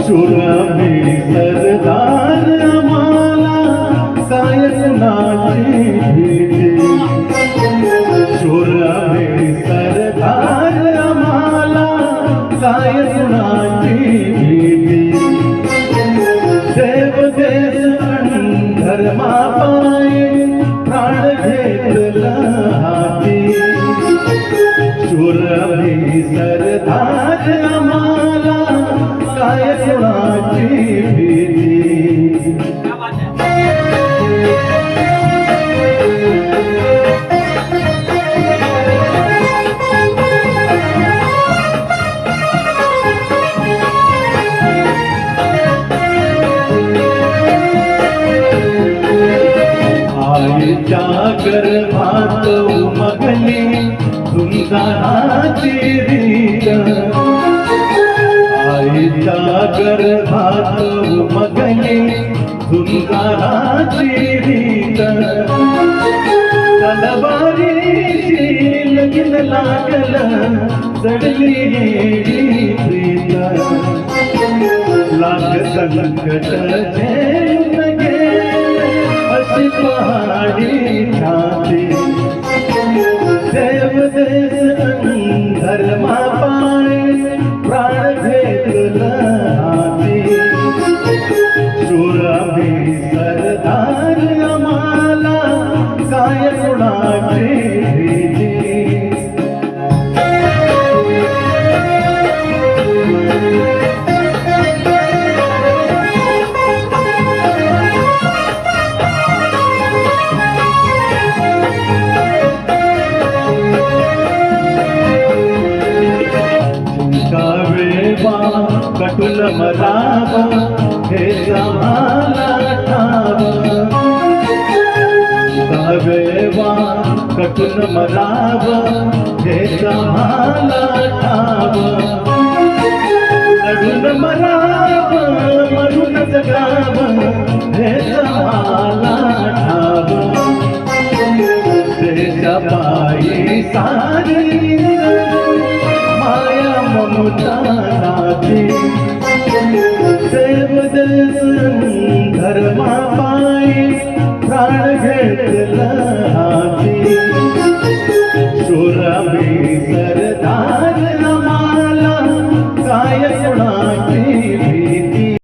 सुरभी सरदार आम्हाला काय कुणाची भीती, सुरभी सरदार आम्हाला काय कुणाची भीती, देव देश धर्मापायी प्राण घेतला हाती, सुरभी सरदार आम्हाला काय कुणाची भीती. आईच्या गर्भात उमगली सुंदराची रीत, आईच्या गर्भात उमगली सुंदराची रीत, तलवारीची लगीन लागलं चढली येडी प्रीत, लाग संकट झेलून गेले अशी पहाडी छाती, देव देश धर्मापायी प्राण घेतला हाती, सुरभी सरदार आम्हाला काय कुणाची भीती. कटुल मराव हे आम्हाला ठाव, कवेवा कटुल मराव हे आम्हाला ठाव, लढून मराव मरून जगाव हे आम्हाला ठाव, देशा पायी सारी